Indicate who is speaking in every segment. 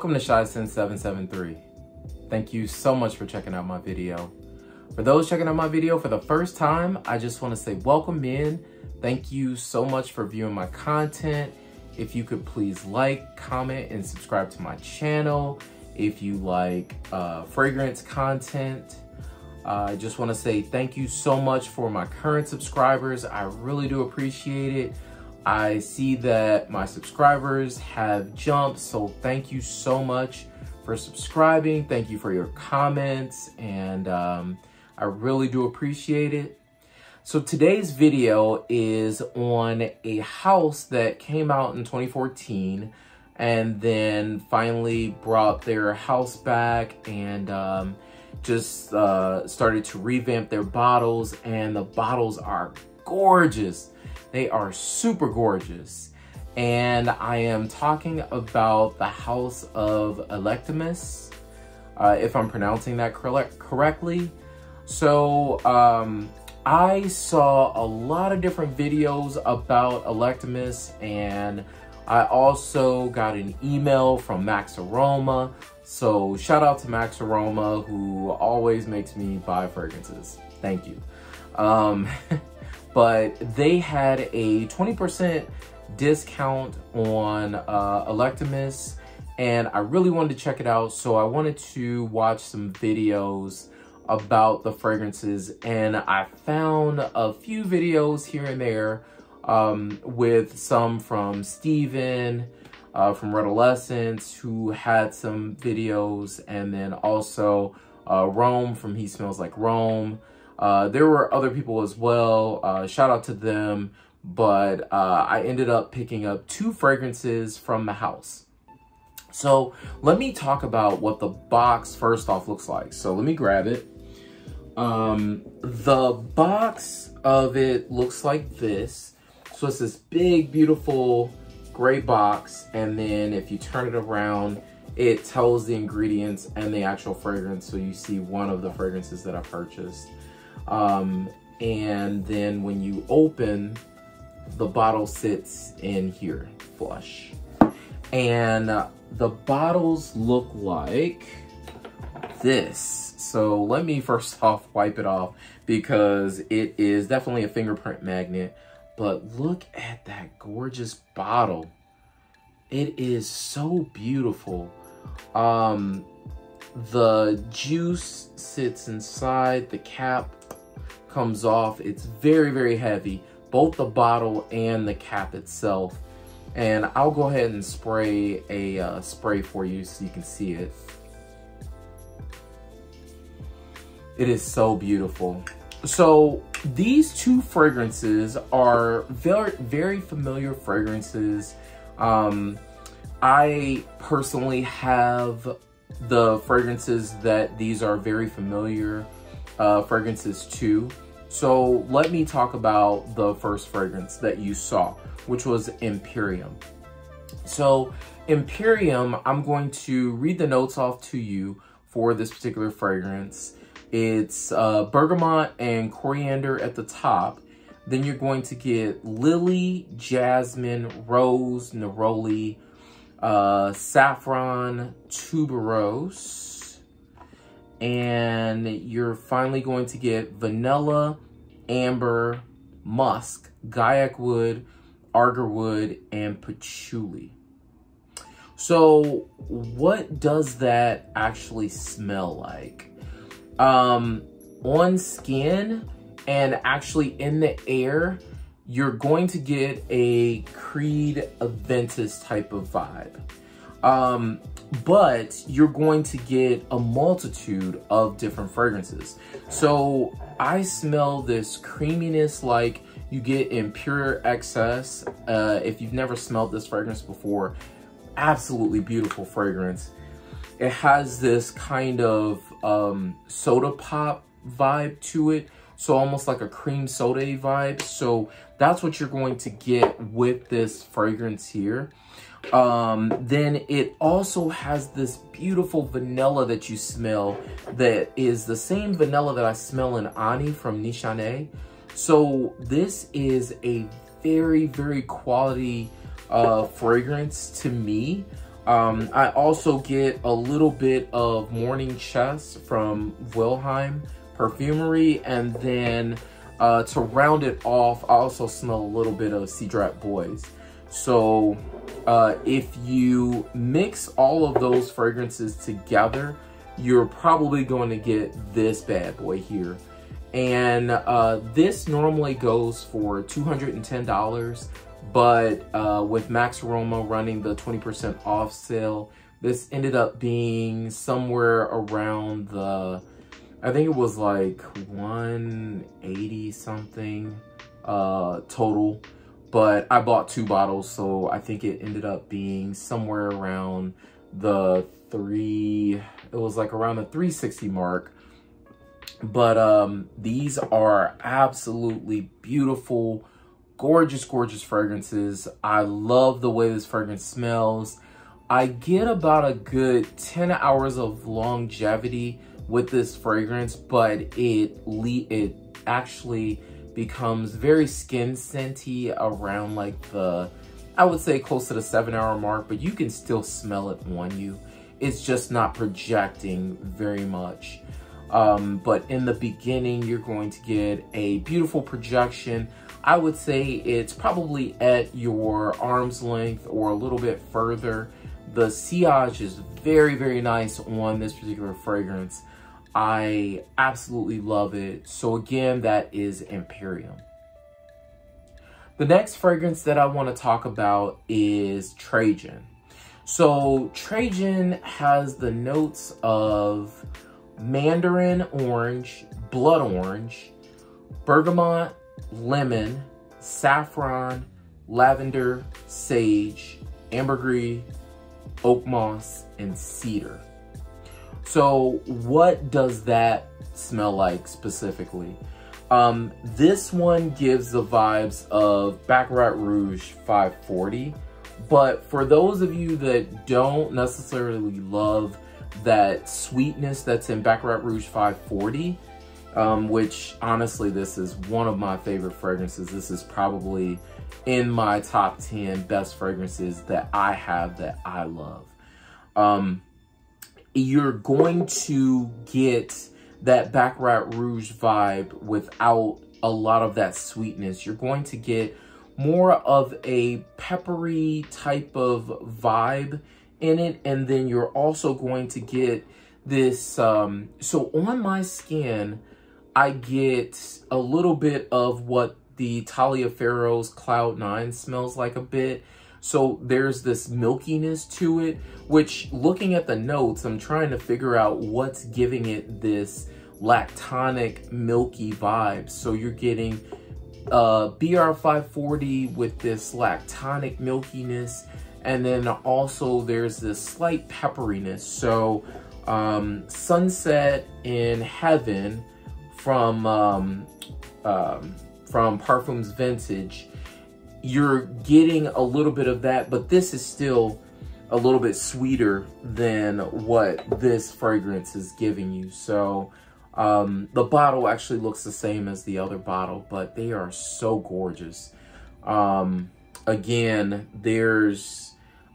Speaker 1: Welcome to Shy773. Thank you so much for checking out my video. For those checking out my video for the first time, I just want to say welcome in. Thank you so much for viewing my content. If you could please like, comment, and subscribe to my channel. If you like fragrance content, I just want to say thank you so much for my current subscribers. I really do appreciate it. I see that my subscribers have jumped, so thank you so much for subscribing. Thank you for your comments, and I really do appreciate it. So today's video is on a house that came out in 2014 and then finally brought their house back and just started to revamp their bottles, and the bottles are gorgeous. They are super gorgeous. And I am talking about the house of Electimuss, if I'm pronouncing that correctly. So I saw a lot of different videos about Electimuss, and I also got an email from Max Aroma. So shout out to Max Aroma, who always makes me buy fragrances. Thank you. But they had a 20% discount on Electimuss, and I really wanted to check it out. So I wanted to watch some videos about the fragrances, and I found a few videos here and there with some from Steven from Redolescence, who had some videos, and then also Rome from He Smells Like Rome. There were other people as well. Shout out to them. But I ended up picking up 2 fragrances from the house. So let me talk about what the box first off looks like. So let me grab it. The box of it looks like this. So it's this big, beautiful gray box. And then if you turn it around, it tells the ingredients and the actual fragrance. So you see one of the fragrances that I purchased. And then when you open, the bottle sits in here flush, and the bottles look like this. So let me first off wipe it off, because it is definitely a fingerprint magnet. But look at that gorgeous bottle. It is so beautiful. The juice sits inside, the cap comes off. It's very, very heavy, both the bottle and the cap itself. And I'll go ahead and spray a spray for you so you can see it. It is so beautiful. So these 2 fragrances are very, very familiar fragrances. I personally have the fragrances that these are very familiar fragrances too. So let me talk about the first fragrance that you saw, which was Imperium. So Imperium, I'm going to read the notes off to you for this particular fragrance. It's Bergamot and Coriander at the top. Then you're going to get Lily, Jasmine, Rose, Neroli, Saffron, Tuberose. And you're finally going to get Vanilla, Amber, Musk, Guaiac Wood, Agarwood, and Patchouli. So what does that actually smell like? On skin and actually in the air, you're going to get a Creed Aventus type of vibe. But you're going to get a multitude of different fragrances. So I smell this creaminess like you get in Pure XS. If you've never smelled this fragrance before, absolutely beautiful fragrance. It has this kind of soda pop vibe to it. So almost like a cream soda vibe. So that's what you're going to get with this fragrance here. Then it also has this beautiful vanilla that you smell that is the same vanilla that I smell in Ani from Nishane. So this is a very, very quality fragrance to me. I also get a little bit of Morning Chest from Wilhelm Perfumery, and then to round it off, I also smell a little bit of Cedrat Boys. So if you mix all of those fragrances together, you're probably going to get this bad boy here. And this normally goes for $210, but with Max Aroma running the 20% off sale, this ended up being somewhere around the, I think it was like 180 something total, but I bought 2 bottles, so I think it ended up being somewhere around the it was like around the 360 mark. But these are absolutely beautiful, gorgeous, gorgeous fragrances. I love the way this fragrance smells. I get about a good 10 hours of longevity with this fragrance, but it actually becomes very skin scenty around like the, I would say close to the 7-hour mark, but you can still smell it on you. It's just not projecting very much. But in the beginning, you're going to get a beautiful projection. I would say it's probably at your arm's length or a little bit further. The sillage is very, very nice on this particular fragrance. I absolutely love it. So again, that is Imperium. The next fragrance that I want to talk about is Trajan. So Trajan has the notes of Mandarin Orange, Blood Orange, Bergamot, Lemon, Saffron, Lavender, Sage, Ambergris, Oakmoss, and Cedar. So what does that smell like specifically? This one gives the vibes of Baccarat Rouge 540. But for those of you that don't necessarily love that sweetness that's in Baccarat Rouge 540, which honestly, this is one of my favorite fragrances. This is probably in my top 10 best fragrances that I have that I love. You're going to get that Baccarat Rouge vibe without a lot of that sweetness. You're going to get more of a peppery type of vibe in it, and then you're also going to get this so on my skin I get a little bit of what the Taliaferro's Cloud 9 smells like a bit. So there's this milkiness to it, which looking at the notes, I'm trying to figure out what's giving it this lactonic milky vibe. So you're getting BR540 with this lactonic milkiness, and then also there's this slight pepperiness. So Sunset in Heaven from Parfums Vintage, you're getting a little bit of that, but this is still a little bit sweeter than what this fragrance is giving you. So the bottle actually looks the same as the other bottle, but they are so gorgeous. Again,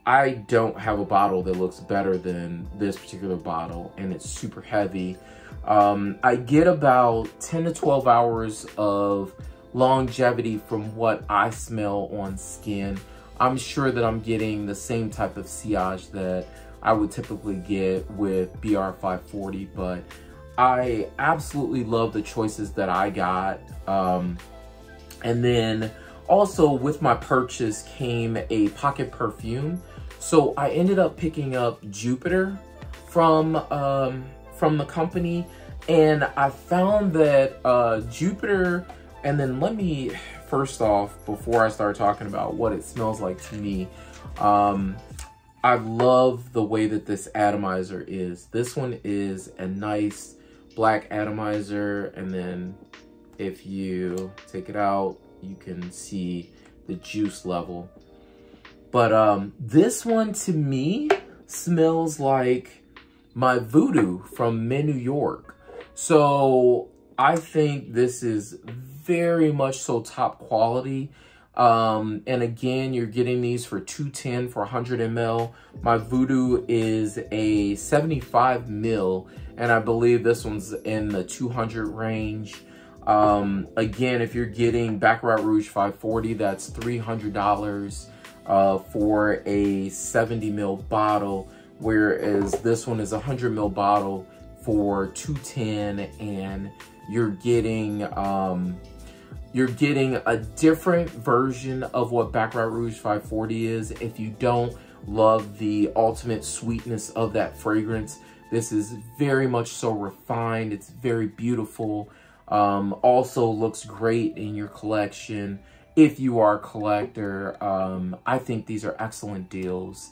Speaker 1: I don't have a bottle that looks better than this particular bottle, and it's super heavy. I get about 10 to 12 hours of longevity from what I smell on skin. I'm sure that I'm getting the same type of sillage that I would typically get with BR540, but I absolutely love the choices that I got. And then also with my purchase came a pocket perfume. So I ended up picking up Jupiter from the company, and I found that Jupiter, and then let me, first off, before I start talking about what it smells like to me, I love the way that this atomizer is. This one is a nice black atomizer, and then if you take it out, you can see the juice level. But this one to me smells like my Voodoo from Men New York. So I think this is very much so top quality. And again, you're getting these for $2.10 for 100 ml. My Voodoo is a 75 ml, and I believe this one's in the 200 range. Again, if you're getting Baccarat Rouge 540, that's $300 for a 70 ml bottle, whereas this one is a 100 ml bottle for $2.10, and you're getting a different version of what Baccarat Rouge 540 is. If you don't love the ultimate sweetness of that fragrance, this is very much so refined. It's very beautiful. Also looks great in your collection if you are a collector. I think these are excellent deals.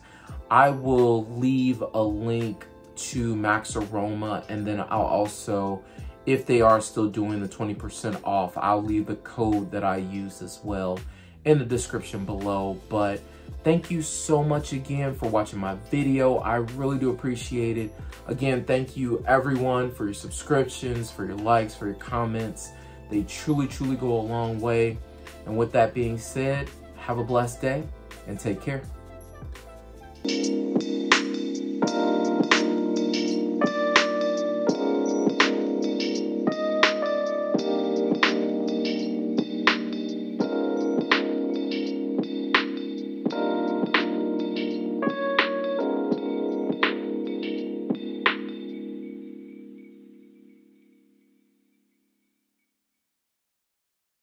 Speaker 1: I will leave a link to Max Aroma, and then I'll also, if they are still doing the 20% off, I'll leave the code that I use as well in the description below. But thank you so much again for watching my video. I really do appreciate it. Again, thank you everyone for your subscriptions, for your likes, for your comments. They truly, truly go a long way. And with that being said, have a blessed day and take care.